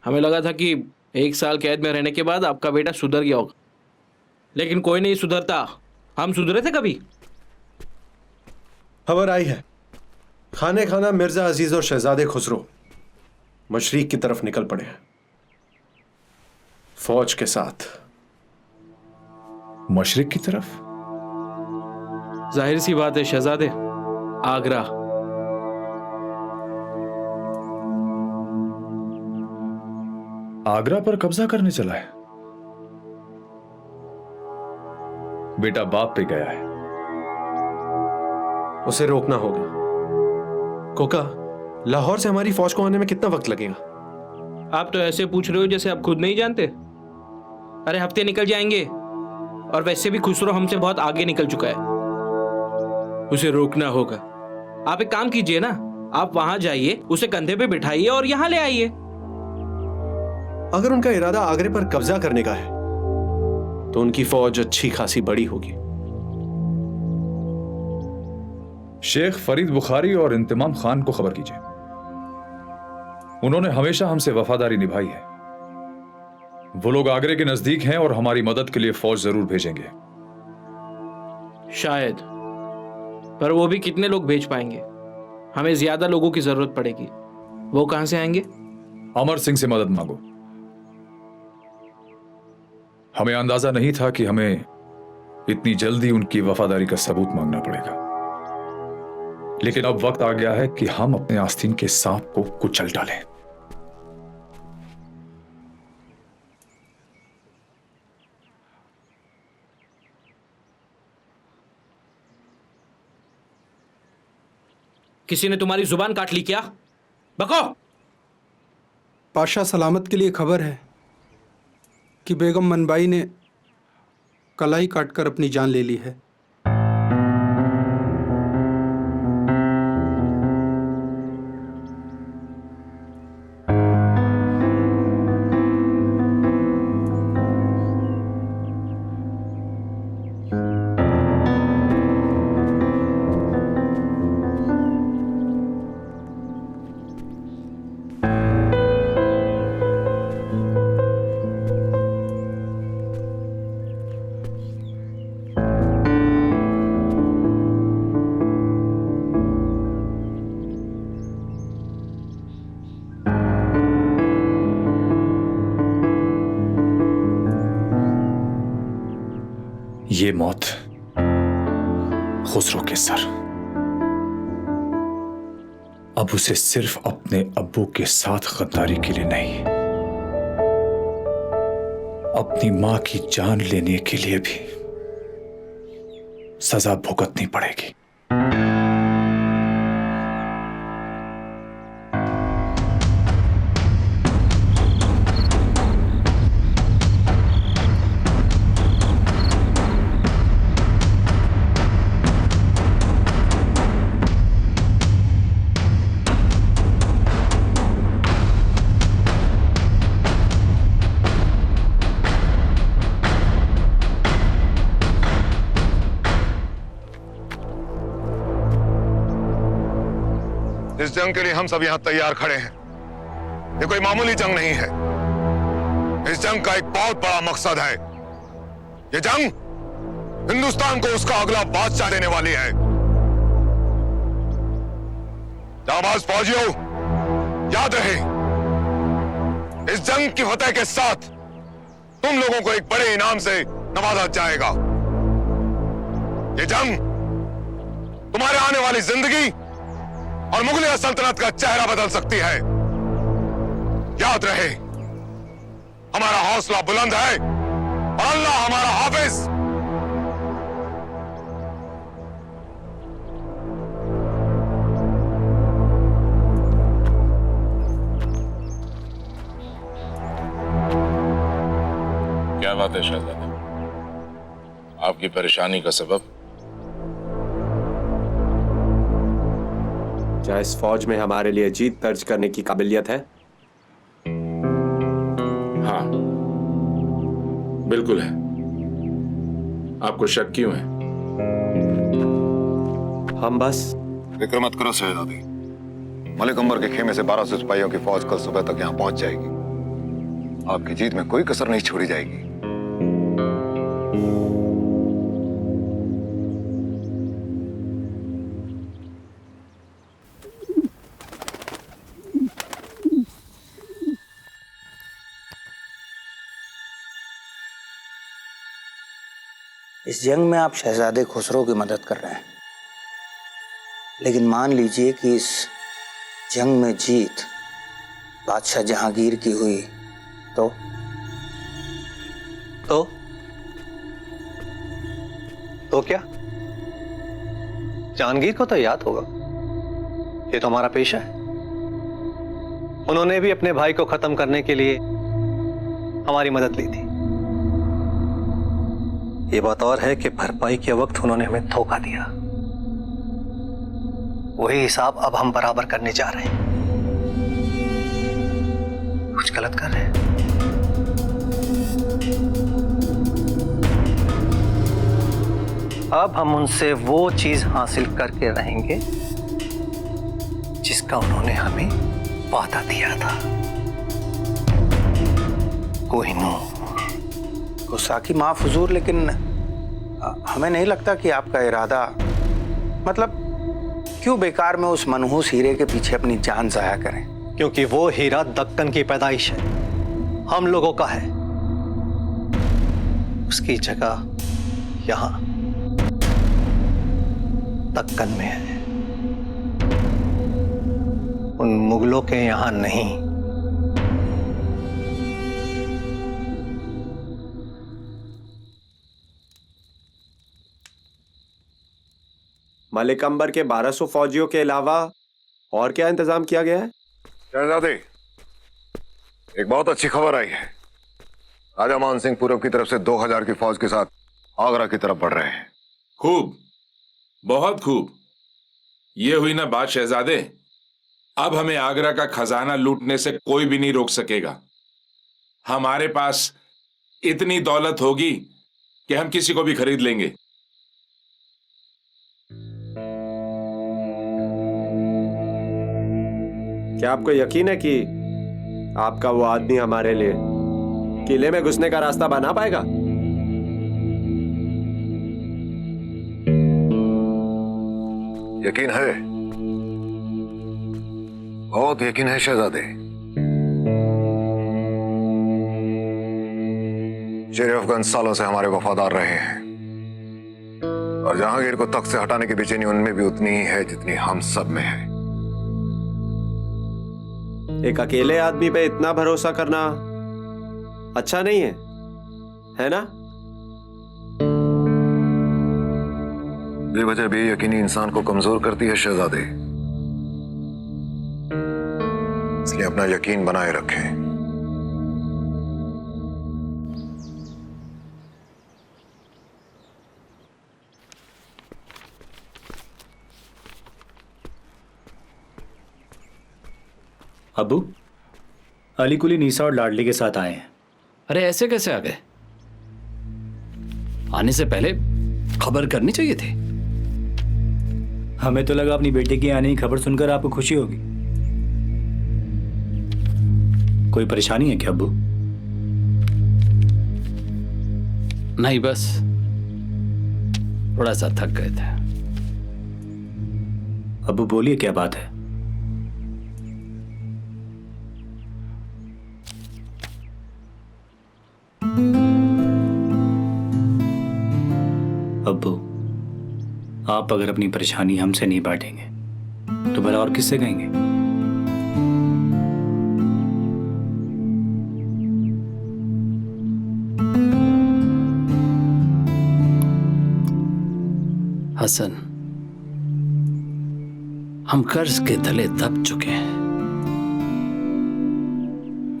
हमें लगा था कि 1 साल कैद में रहने के बाद आपका बेटा सुधर गया होगा, लेकिन कोई नहीं सुधरता। हम सुधरे थे कभी? खबर आई है, खाने खाना मिर्जा अजीज और शहजादे खुसरो मशरिक की तरफ निकल पड़े हैं फौज के साथ। मशरिक की तरफ? जाहिर सी बात है शहजादे, आगरा। आगरा पर कब्जा करने चला है? बेटा बाप पे गया है। उसे रोकना होगा। कोका, लाहौर से हमारी फौज को आने में कितना वक्त लगेगा? आप तो ऐसे पूछ रहे हो जैसे आप खुद नहीं जानते। अरे हफ्ते निकल जाएंगे, और वैसे भी खुसरो हमसे बहुत आगे निकल चुका है। उसे रोकना होगा। आप एक काम कीजिए ना, आप वहां जाइए, उसे कंधे पे बिठाइए और यहां ले आइए। अगर उनका इरादा आगरे पर कब्जा करने का है तो उनकी फौज अच्छी खासी बड़ी होगी। शेख फरीद बुखारी और इंतमाम खान को खबर कीजिए। उन्होंने हमेशा हमसे वफादारी निभाई है। वो लोग आगरे के नजदीक हैं और हमारी मदद के लिए फौज जरूर भेजेंगे। शायद, पर वो भी कितने लोग भेज पाएंगे? हमें ज्यादा लोगों की जरूरत पड़ेगी। वो कहां से आएंगे? अमर सिंह से मदद मांगो। हमें अंदाजा नहीं था कि हमें इतनी जल्दी उनकी वफादारी का सबूत मांगना पड़ेगा, लेकिन अब वक्त आ गया है कि हम अपने आस्तीन के सांप को कुचल डालें। किसी ने तुम्हारी जुबान काट ली क्या? बको। पाशा, सलामत के लिए खबर है कि बेगम मनबाई ने कलाई काटकर अपनी जान ले ली है। ये मौत खुसरो के सर। अब उसे सिर्फ अपने अब्बू के साथ गद्दारी के लिए नहीं, अपनी मां की जान लेने के लिए भी सजा भुगतनी पड़ेगी। इस जंग के लिए हम सब यहां तैयार खड़े हैं। ये कोई मामूली जंग नहीं है। इस जंग का एक बहुत बड़ा मकसद है। ये जंग हिंदुस्तान को उसका अगला बादशाह देने वाली है। जाबाज फौजियों, याद रहे, इस जंग की फतह के साथ तुम लोगों को एक बड़े इनाम से नवाजा जाएगा। ये जंग तुम्हारे आने वाली जिंदगी और मुगलिया सल्तनत का चेहरा बदल सकती है। याद रहे, हमारा हौसला बुलंद है और अल्लाह हमारा हाफिज। क्या बात है शहजादा? आपकी परेशानी का सबब? क्या इस फौज में हमारे लिए जीत दर्ज करने की काबिलियत है? हाँ, बिल्कुल है। आपको शक क्यों है? हम बस फिक्र मत करो शहजादी, मलिक उमर के खेमे से 1200 सिपाहियों की फौज कल सुबह तक यहां पहुंच जाएगी। आपकी जीत में कोई कसर नहीं छोड़ी जाएगी। इस जंग में आप शहजादे खुसरो की मदद कर रहे हैं, लेकिन मान लीजिए कि इस जंग में जीत बादशाह जहांगीर की हुई तो क्या जहांगीर को तो याद होगा, ये तो हमारा पेशा है। उन्होंने भी अपने भाई को खत्म करने के लिए हमारी मदद ली थी। ये बात और है कि भरपाई के वक्त उन्होंने हमें धोखा दिया। वही हिसाब अब हम बराबर करने जा रहे हैं। कुछ गलत कर रहे हैं? अब हम उनसे वो चीज हासिल करके रहेंगे जिसका उन्होंने हमें वादा दिया था। कोहिनूर। गुस्साखी माफ हुजूर, लेकिन हमें नहीं लगता कि आपका इरादा, मतलब क्यों बेकार में उस मनहूस हीरे के पीछे अपनी जान जाया करें? क्योंकि वो हीरा दक्कन की पैदाइश है, हम लोगों का है। उसकी जगह यहां दक्कन में है, उन मुगलों के यहां नहीं। मलिक अंबर के 1200 फौजियों के अलावा और क्या इंतजाम किया गया है? शहजादे, एक बहुत अच्छी खबर आई है। राजा मान सिंह पूरब की तरफ से 2000 की फौज के साथ आगरा की तरफ बढ़ रहे हैं। खूब, बहुत खूब। ये हुई ना बात शहजादे। अब हमें आगरा का खजाना लूटने से कोई भी नहीं रोक सकेगा। हमारे पास इतनी दौलत होगी कि हम किसी को भी खरीद लेंगे। क्या आपको यकीन है कि आपका वो आदमी हमारे लिए किले में घुसने का रास्ता बना पाएगा? यकीन है, बहुत यकीन है शहजादे। शेर अफगान सालों से हमारे वफादार रहे हैं और जहांगीर को तख्त से हटाने की बेचैनी उनमें भी उतनी ही है जितनी हम सब में है। एक अकेले आदमी पे इतना भरोसा करना अच्छा नहीं है ना? बेवजह बेयकीनी इंसान को कमजोर करती है शहजादे, इसलिए अपना यकीन बनाए रखें। अबू, अली कुली नीसा और लाडली के साथ आए हैं। अरे ऐसे कैसे आ गए? आने से पहले खबर करनी चाहिए थी। हमें तो लगा अपनी बेटे की आने की खबर सुनकर आपको खुशी होगी। कोई परेशानी है क्या अब्बू? नहीं, बस थोड़ा सा थक गए थे। अब्बू बोलिए, क्या बात है? अब्बू, आप अगर अपनी परेशानी हमसे नहीं बांटेंगे तो भला और किससे कहेंगे? हसन, हम कर्ज के तले दब चुके हैं।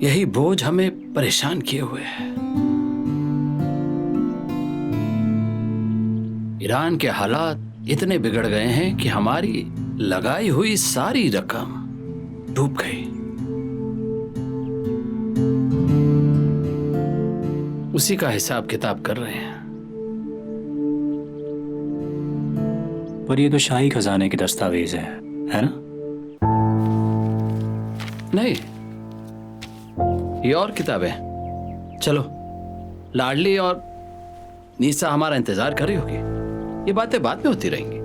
यही बोझ हमें परेशान किए हुए है। ईरान के हालात इतने बिगड़ गए हैं कि हमारी लगाई हुई सारी रकम डूब गई। उसी का हिसाब किताब कर रहे हैं। पर ये तो शाही खजाने के दस्तावेज है ना? नहीं, ये और किताबें। चलो, लाडली और नीसा हमारा इंतजार कर रही होगी। ये बातें बाद में होती रहेंगी।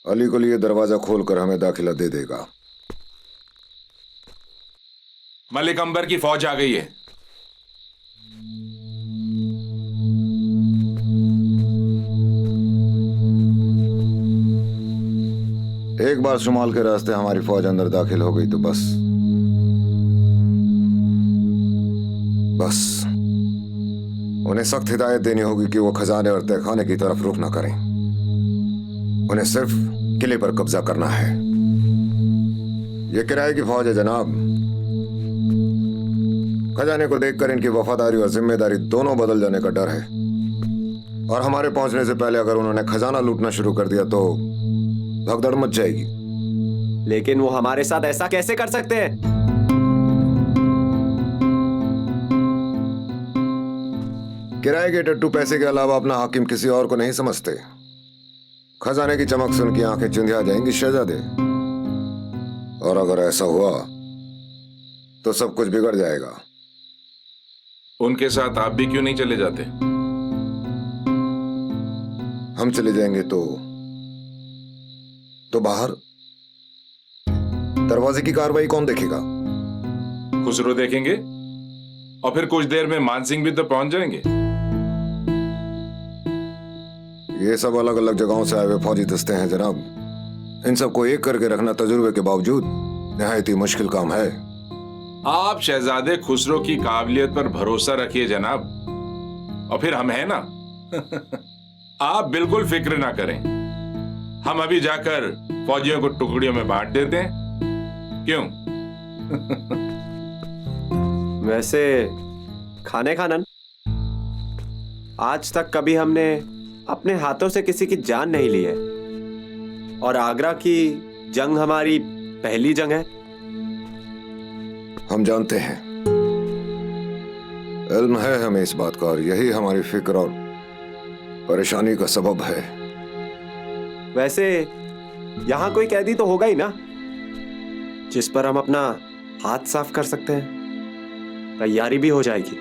अली को लिए दरवाजा खोलकर हमें दाखिला दे देगा। मलिक अंबर की फौज आ गई है। एक बार शुमाल के रास्ते हमारी फौज अंदर दाखिल हो गई तो बस उन्हें सख्त हिदायत देनी होगी कि वो खजाने और तहखाने की तरफ रुख न करें। उन्हें सिर्फ किले पर कब्जा करना है। ये किराए की फौज है जनाब। खजाने को देखकर इनकी वफादारी और जिम्मेदारी दोनों बदल जाने का डर है, और हमारे पहुंचने से पहले अगर उन्होंने खजाना लूटना शुरू कर दिया तो भगदड़ मच जाएगी। लेकिन वो हमारे साथ ऐसा कैसे कर सकते हैं? किराए के टट्टू पैसे के अलावा अपना हाकिम किसी और को नहीं समझते। खजाने की चमक से उनकी आंखें चुंधिया जाएंगी शहजादे, और अगर ऐसा हुआ तो सब कुछ बिगड़ जाएगा। उनके साथ आप भी क्यों नहीं चले जाते? हम चले जाएंगे तो बाहर दरवाजे की कार्रवाई कौन देखेगा? खुसरो देखेंगे, और फिर कुछ देर में मान सिंह भी तो पहुंच जाएंगे। ये सब अलग अलग जगहों से आए हुए फौजी दस्ते हैं जनाब। इन सबको एक करके रखना तजुर्बे के बावजूद निहायत ही मुश्किल काम है। आप शहजादे खुसरो की काबिलियत पर भरोसा रखिए जनाब, और फिर हम हैं ना। आप बिल्कुल फिक्र ना करें। हम अभी जाकर फौजियों को टुकड़ियों में बांट देते हैं। क्यों? वैसे खाने खानन, आज तक कभी हमने अपने हाथों से किसी की जान नहीं ली है, और आगरा की जंग हमारी पहली जंग है। हम जानते हैं, इल्म है हमें इस बात का, और यही हमारी फिक्र और परेशानी का सबब है। वैसे यहां कोई कैदी तो होगा ही ना जिस पर हम अपना हाथ साफ कर सकते हैं? तैयारी भी हो जाएगी।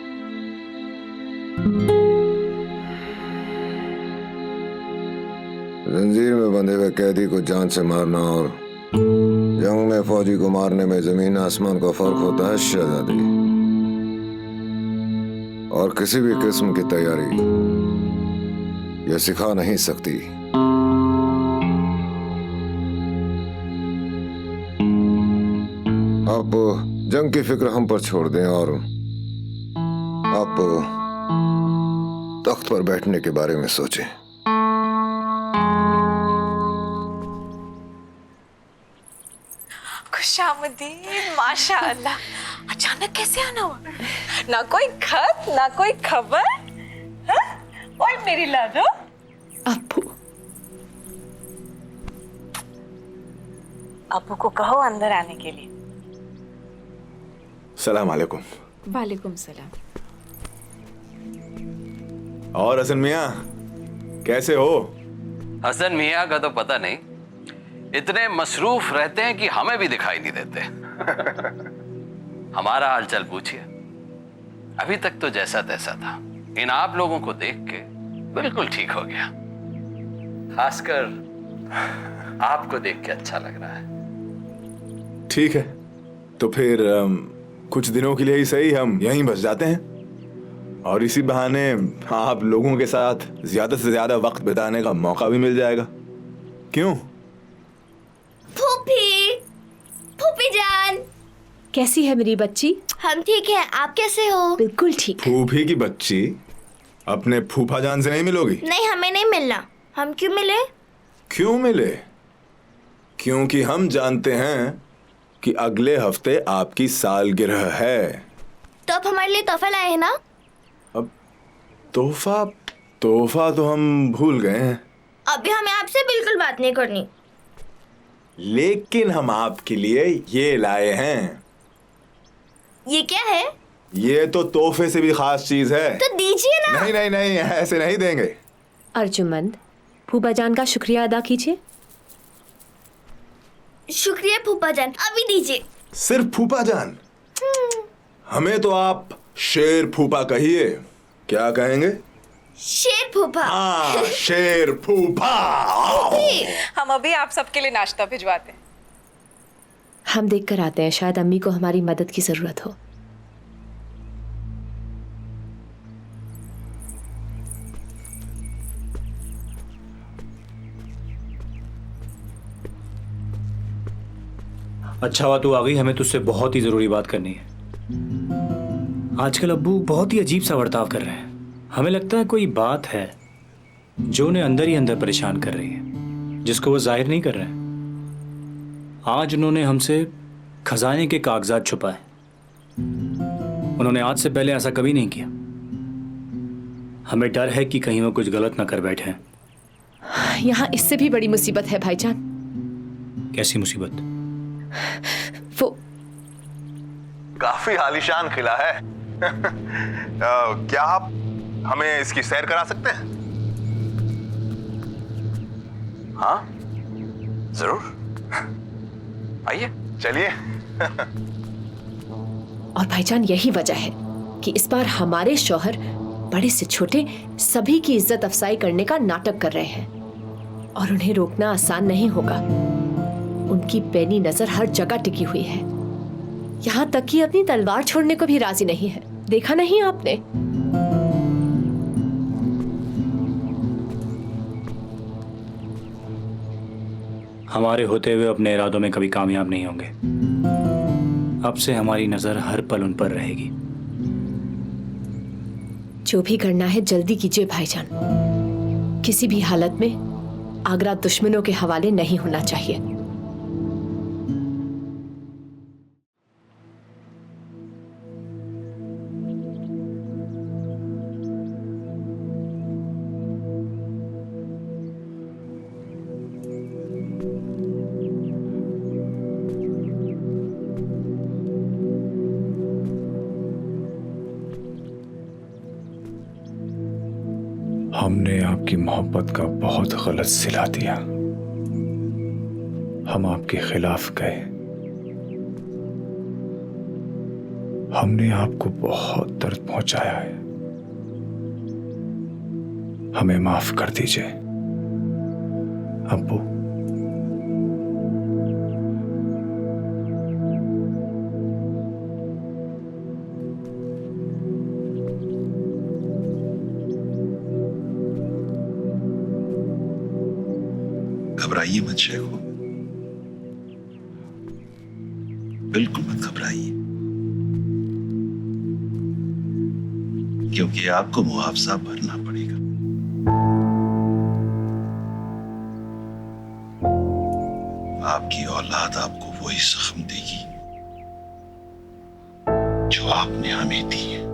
जंजीर में बंधे हुए कैदी को जान से मारना और जंग में फौजी को मारने में जमीन आसमान का फर्क होता है शहजादी, और किसी भी किस्म की तैयारी यह सिखा नहीं सकती। आप जंग की फिक्र हम पर छोड़ दें और आप तख्त पर बैठने के बारे में सोचें। खुशामदीद, माशाअल्लाह। अचानक कैसे आना हुआ? ना कोई खत, ना कोई खबर। हाँ? और मेरी लाडो अब्बू, अब्बू को कहो अंदर आने के लिए। सलाम अलैकुम। वालेकुम सलाम। और हसन मियाँ कैसे हो? हसन मियाँ का तो पता नहीं, इतने मसरूफ रहते हैं कि हमें भी दिखाई नहीं देते। हमारा हालचाल पूछिए। अभी तक तो जैसा तैसा था, इन आप लोगों को देख के बिल्कुल ठीक हो गया। खासकर आपको देख के अच्छा लग रहा है। ठीक है, तो फिर कुछ दिनों के लिए ही सही हम यहीं बस जाते हैं, और इसी बहाने आप लोगों के साथ ज्यादा से ज्यादा वक्त बिताने का मौका भी मिल जाएगा। क्यों? फूफी, फूफी जान कैसी है मेरी बच्ची? हम ठीक हैं, आप कैसे हो? बिल्कुल ठीक। फूफी की बच्ची अपने फूफा जान से नहीं मिलोगी? नहीं, हमें नहीं मिलना। हम क्यों मिले? क्यों मिले? क्योंकि हम जानते हैं कि अगले हफ्ते आपकी सालगिरह है। तो आप हमारे लिए तोहफा लाए हैं ना? अब तोहफा तो हम भूल गए हैं। अभी हमें आपसे बिल्कुल बात नहीं करनी। लेकिन हम आपके लिए ये लाए हैं। ये क्या है? ये तो तोहफे से भी खास चीज है। तो दीजिए ना। नहीं नहीं नहीं, ऐसे नहीं देंगे। अर्जुमंद, फूफा जान का शुक्रिया अदा कीजिए। शुक्रिया फूफा जान, अभी दीजिए। सिर्फ फूफा जान? हमें तो आप शेर फूफा कहिए। क्या कहेंगे? शेर फूफा। हाँ, शेर फूफा। हम अभी आप सबके लिए नाश्ता भिजवाते हैं। हम देख कर आते हैं, शायद अम्मी को हमारी मदद की जरूरत हो। अच्छा हुआ तू आ गई, हमें तुझसे बहुत ही जरूरी बात करनी है। आजकल अब्बू बहुत ही अजीब सा बर्ताव कर रहे हैं। हमें लगता है कोई बात है जो उन्हें अंदर ही अंदर परेशान कर रही है, जिसको वो जाहिर नहीं कर रहे हैं। आज उन्होंने हमसे खजाने के कागजात छुपाए। उन्होंने आज से पहले ऐसा कभी नहीं किया। हमें डर है कि कहीं वो कुछ गलत ना कर बैठे। यहाँ इससे भी बड़ी मुसीबत है भाईजान। कैसी मुसीबत? वो काफी आलीशान किला है। क्या आप हमें इसकी सैर करा सकते हैं? हाँ जरूर, आइए। चलिए। और भाईजान यही वजह है कि इस बार हमारे शौहर बड़े से छोटे सभी की इज्जत अफसाई करने का नाटक कर रहे हैं, और उन्हें रोकना आसान नहीं होगा। उनकी पैनी नजर हर जगह टिकी हुई है, यहाँ तक कि अपनी तलवार छोड़ने को भी राजी नहीं है। देखा नहीं आपने? हमारे होते हुए अपने इरादों में कभी कामयाब नहीं होंगे। अब से हमारी नजर हर पल उन पर रहेगी। जो भी करना है जल्दी कीजिए भाईजान। किसी भी हालत में आगरा दुश्मनों के हवाले नहीं होना चाहिए। हमने आपकी मोहब्बत का बहुत गलत सिला दिया। हम आपके खिलाफ गए। हमने आपको बहुत दर्द पहुंचाया है। हमें माफ कर दीजिए अब्बू। घबराइए मत शेखो, बिल्कुल मत घबराइए, क्योंकि आपको मुआवजा भरना पड़ेगा। आपकी औलाद आपको वही जख्म देगी जो आपने हमें दी है।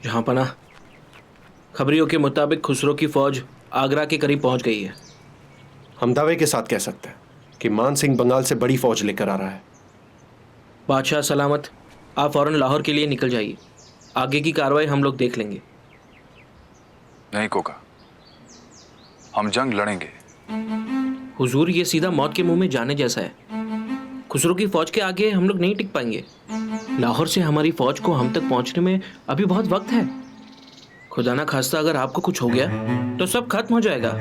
जहां पना, खबरियों के मुताबिक खुसरो की फौज आगरा के करीब पहुंच गई है। हम दावे के साथ कह सकते हैं कि मान सिंह बंगाल से बड़ी फौज लेकर आ रहा है। बादशाह सलामत, आप फौरन लाहौर के लिए निकल जाइए। आगे की कार्रवाई हम लोग देख लेंगे। नहीं कोका, हम जंग लड़ेंगे। हुजूर, ये सीधा मौत के मुंह में जाने जैसा है। खुसरो की फौज के आगे हम लोग नहीं टिक पाएंगे। लाहौर से हमारी फौज को हम तक पहुंचने में अभी बहुत वक्त है। खुदा ना खास्ता अगर आपको कुछ हो गया तो सब खत्म हो जाएगा।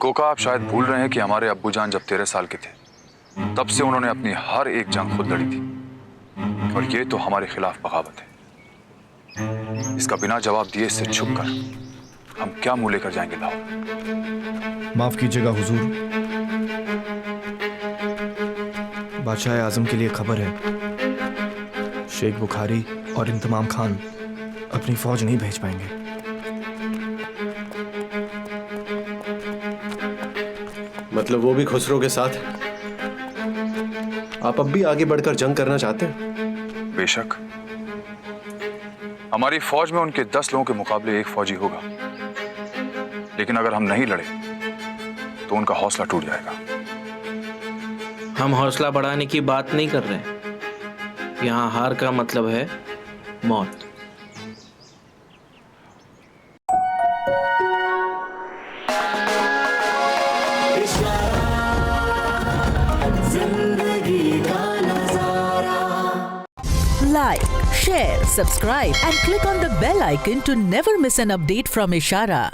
कोका, आप शायद भूल रहे हैं कि हमारे अब्बूजान जब 13 साल के थे तब से उन्होंने अपनी हर एक जंग खुद लड़ी थी, और ये तो हमारे खिलाफ बगावत है। इसका बिना जवाब दिए इससे छुपकर हम क्या मुंह लेकर जाएंगे लाहौर? माफ कीजिएगा हुजूर, बादशाह आजम के लिए खबर है, शेख बुखारी और इंतमाम खान अपनी फौज नहीं भेज पाएंगे। मतलब वो भी खुसरो के साथ? आप अब भी आगे बढ़कर जंग करना चाहते हैं? बेशक। हमारी फौज में उनके 10 लोगों के मुकाबले एक फौजी होगा, लेकिन अगर हम नहीं लड़े तो उनका हौसला टूट जाएगा। हम हौसला बढ़ाने की बात नहीं कर रहे। यहाँ हार का मतलब है मौत। Like, share, subscribe and click on the bell icon to never miss an update from Ishara.